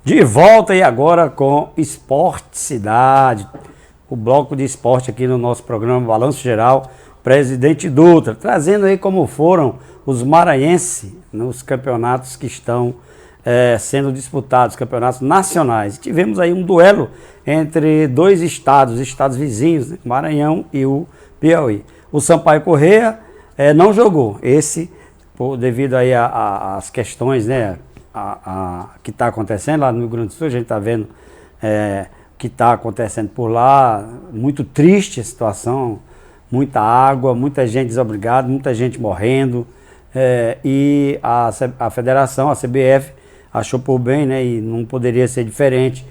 De volta e agora com Esporte Cidade, o bloco de esporte aqui no nosso programa Balanço Geral, Presidente Dutra, trazendo aí como foram os maranhenses nos campeonatos que estão sendo disputados, campeonatos nacionais. Tivemos aí um duelo entre dois estados vizinhos, né? Maranhão e o Piauí. O Sampaio Corrêa não jogou, devido aí às questões, né? Que está acontecendo lá no Rio Grande do Sul, a gente está vendo o que está acontecendo por lá, muito triste a situação, muita água, muita gente desobrigada, muita gente morrendo, e a federação, a CBF, achou por bem, né, e não poderia ser diferente,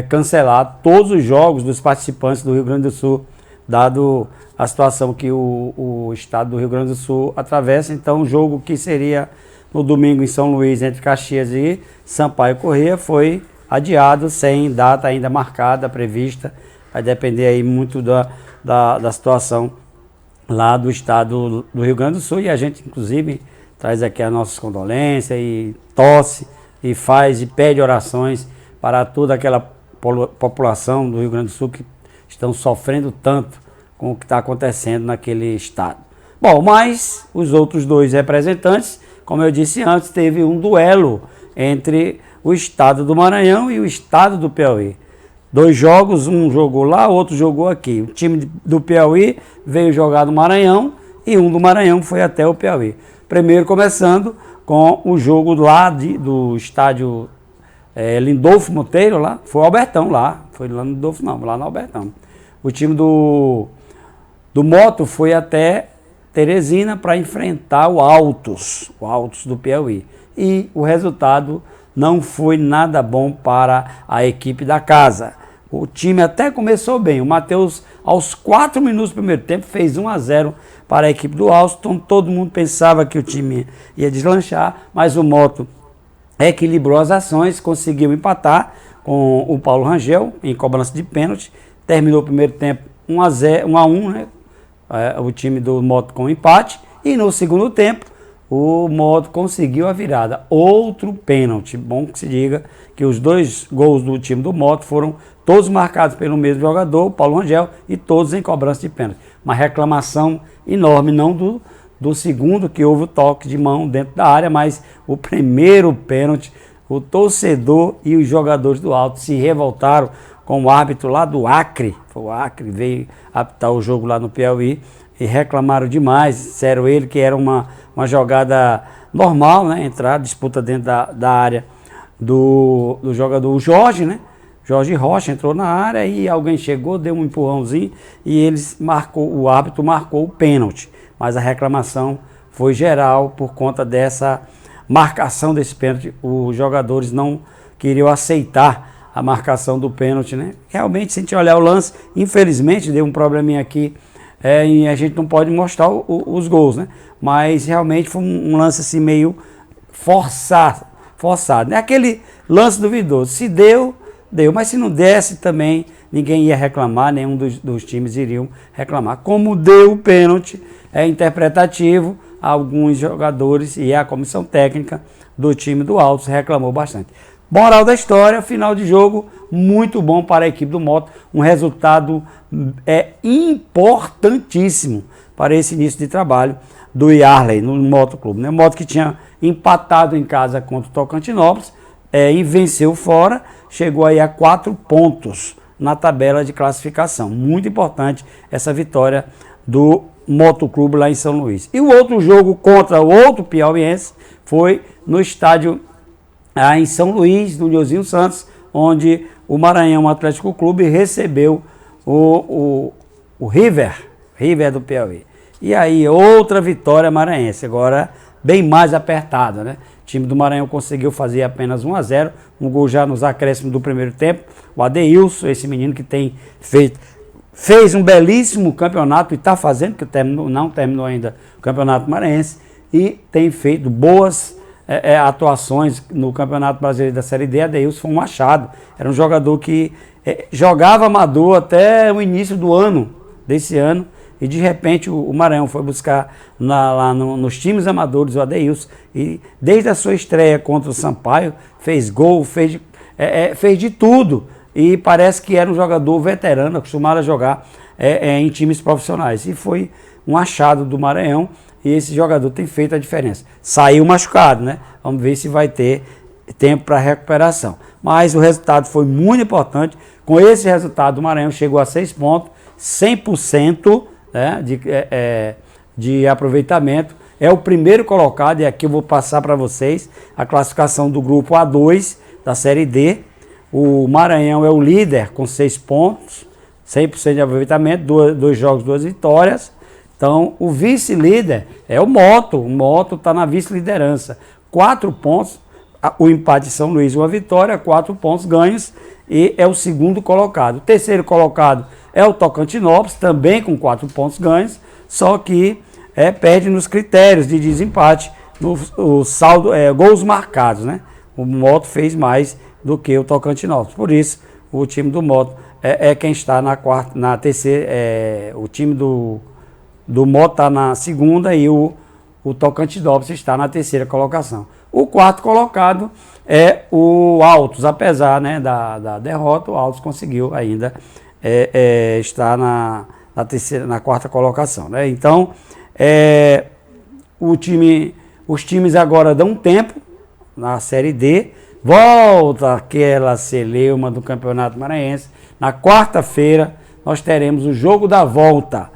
cancelar todos os jogos dos participantes do Rio Grande do Sul, dado a situação que o estado do Rio Grande do Sul atravessa. Então o jogo que seria no domingo em São Luís, entre Caxias e Sampaio Corrêa, foi adiado, sem data ainda marcada, prevista. Vai depender aí muito da situação lá do estado do Rio Grande do Sul. E a gente, inclusive, traz aqui as nossas condolências e torce e faz e pede orações para toda aquela população do Rio Grande do Sul que estão sofrendo tanto com o que está acontecendo naquele estado. Bom, mas os outros dois representantes, como eu disse antes, teve um duelo entre o estado do Maranhão e o estado do Piauí. Dois jogos, um jogou lá, outro jogou aqui. O time do Piauí veio jogar no Maranhão e um do Maranhão foi até o Piauí. Primeiro começando com o jogo lá do estádio Lindolfo Monteiro, lá, foi o Albertão lá, foi lá no Lindolfo não, lá no Albertão. O time do Moto foi até Teresina para enfrentar o Altos do Piauí. E o resultado não foi nada bom para a equipe da casa. O time até começou bem. O Matheus, aos 4 minutos do primeiro tempo, fez 1-0 para a equipe do Alston. Todo mundo pensava que o time ia deslanchar, mas o Moto equilibrou as ações, conseguiu empatar com o Paulo Rangel em cobrança de pênalti. Terminou o primeiro tempo 1-1, né? O time do Moto com empate, e no segundo tempo o Moto conseguiu a virada, outro pênalti. Bom que se diga que os dois gols do time do Moto foram todos marcados pelo mesmo jogador, Paulo Rangel, e todos em cobrança de pênalti. Uma reclamação enorme, não do segundo, que houve o toque de mão dentro da área, mas o primeiro pênalti. O torcedor e os jogadores do Alto se revoltaram com o árbitro lá do Acre. O Acre veio apitar o jogo lá no Piauí e reclamaram demais. Disseram ele que era uma jogada normal, né? Entrar, disputa dentro da área do jogador, o Jorge, né? Jorge Rocha entrou na área e alguém chegou, deu um empurrãozinho e o árbitro marcou o pênalti. Mas a reclamação foi geral por conta dessa marcação desse pênalti. Os jogadores não queriam aceitar a marcação do pênalti, né? Realmente, se a gente olhar o lance, infelizmente deu um probleminha aqui, e a gente não pode mostrar os gols, né? Mas realmente foi um lance assim meio forçado, né? Aquele lance duvidoso, se deu, mas se não desse também ninguém ia reclamar, nenhum dos times iriam reclamar. Como deu o pênalti, é interpretativo, alguns jogadores e a comissão técnica do time do Altos reclamou bastante. Moral da história, final de jogo muito bom para a equipe do Moto, um resultado importantíssimo para esse início de trabalho do Yarley no Moto Clube, né? O Moto que tinha empatado em casa contra o Tocantinópolis e venceu fora, chegou aí a 4 pontos na tabela de classificação. Muito importante essa vitória do Moto Clube lá em São Luís. E o outro jogo contra o outro piauiense foi no estádio em São Luís, no Nilzinho Santos, onde o Maranhão Atlético Clube recebeu o River do Piauí. E aí outra vitória maranhense, agora bem mais apertada, né? O time do Maranhão conseguiu fazer apenas 1-0, um gol já nos acréscimos do primeiro tempo. O Adeilson, esse menino que fez um belíssimo campeonato e está fazendo, que não terminou ainda o Campeonato Maranhense, e tem feito boas atuações no Campeonato Brasileiro da Série D. Adeilson foi um achado, era um jogador que jogava amador até o início desse ano, e de repente o Maranhão foi buscar lá nos times amadores o Adeilson, e desde a sua estreia contra o Sampaio, fez gol, fez de tudo e parece que era um jogador veterano, acostumado a jogar em times profissionais. E foi um achado do Maranhão e esse jogador tem feito a diferença. Saiu machucado, né? Vamos ver se vai ter tempo para recuperação. Mas o resultado foi muito importante. Com esse resultado, o Maranhão chegou a 6 pontos, 100%, né, de aproveitamento. É o primeiro colocado, e aqui eu vou passar para vocês a classificação do grupo A2 da Série D. O Maranhão é o líder com 6 pontos, 100% de aproveitamento, 2 jogos, 2 vitórias. Então, o vice-líder é o Moto. O Moto está na vice-liderança. 4 pontos, o empate de São Luís, 1 vitória, 4 pontos ganhos, e é o segundo colocado. O terceiro colocado é o Tocantinópolis, também com 4 pontos ganhos, só que perde nos critérios de desempate, no saldo, gols marcados, né? O Moto fez mais do que o Tocantinópolis. Por isso, o time do Moto é quem está na terceira. O time do Moto está na segunda e o Tocantinópolis está na terceira colocação. O quarto colocado é o Altos, apesar, né, da derrota, o Altos conseguiu ainda estar na quarta colocação, né? Então, os times agora dão um tempo na Série D, volta aquela celeuma do Campeonato Maranhense. Na quarta-feira nós teremos o jogo da volta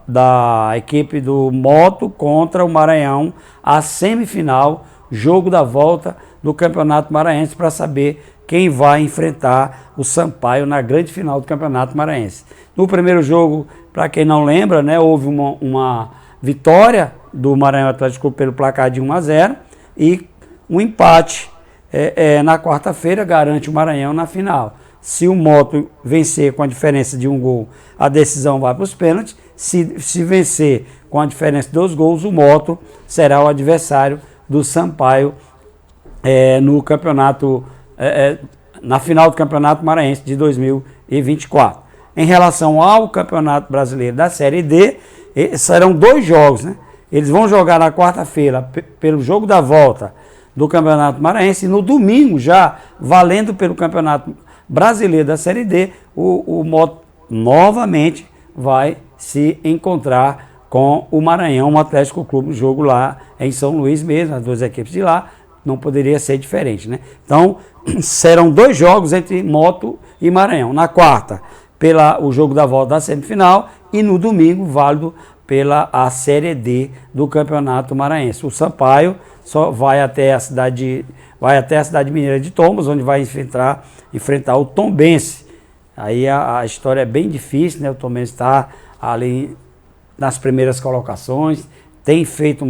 da equipe do Moto contra o Maranhão, a semifinal, jogo da volta do Campeonato Maranhense, para saber quem vai enfrentar o Sampaio na grande final do Campeonato Maranhense. No primeiro jogo, para quem não lembra, né, houve uma vitória do Maranhão Atlético Clube pelo placar de 1-0 e um empate na quarta-feira garante o Maranhão na final. Se o Moto vencer com a diferença de 1 gol, a decisão vai para os pênaltis. Se vencer com a diferença de 2 gols, o Moto será o adversário do Sampaio no campeonato, na final do Campeonato Maranhense de 2024. Em relação ao Campeonato Brasileiro da Série D, serão 2 jogos, né? Eles vão jogar na quarta-feira pelo jogo da volta do Campeonato Maranhense e no domingo, já valendo pelo Campeonato Brasileiro da Série D, o Moto novamente vai se encontrar com o Maranhão, o Atlético Clube, no jogo lá em São Luís mesmo, as 2 equipes de lá, não poderia ser diferente, né? Então, serão 2 jogos entre Moto e Maranhão. Na quarta, o jogo da volta da semifinal, e no domingo, válido pela a Série D do Campeonato Maranhense. O Sampaio só vai até a cidade mineira de Tombos, onde vai enfrentar o Tombense. Aí a história é bem difícil, né? O Tombense está ali nas primeiras colocações, tem feito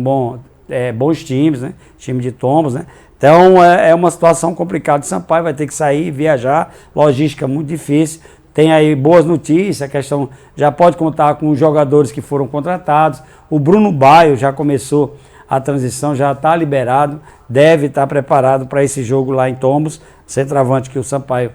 bons times, né? Time de Tombos, né? Então é uma situação complicada. O Sampaio vai ter que sair, viajar, logística muito difícil. Tem aí boas notícias, a questão já pode contar com os jogadores que foram contratados. O Bruno Baio já começou a transição, já está liberado, deve estar preparado para esse jogo lá em Tombos, centroavante que o Sampaio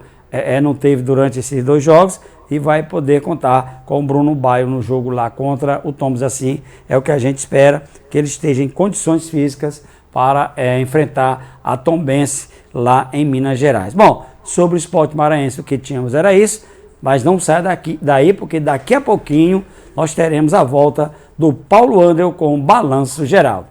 não teve durante esses 2 jogos, e vai poder contar com o Bruno Baio no jogo lá contra o Tombos. Assim é o que a gente espera, que ele esteja em condições físicas para enfrentar a Tombense lá em Minas Gerais. Bom, sobre o Sport Maranhense, o que tínhamos era isso, mas não saia daí, porque daqui a pouquinho nós teremos a volta do Paulo André com o Balanço Geral.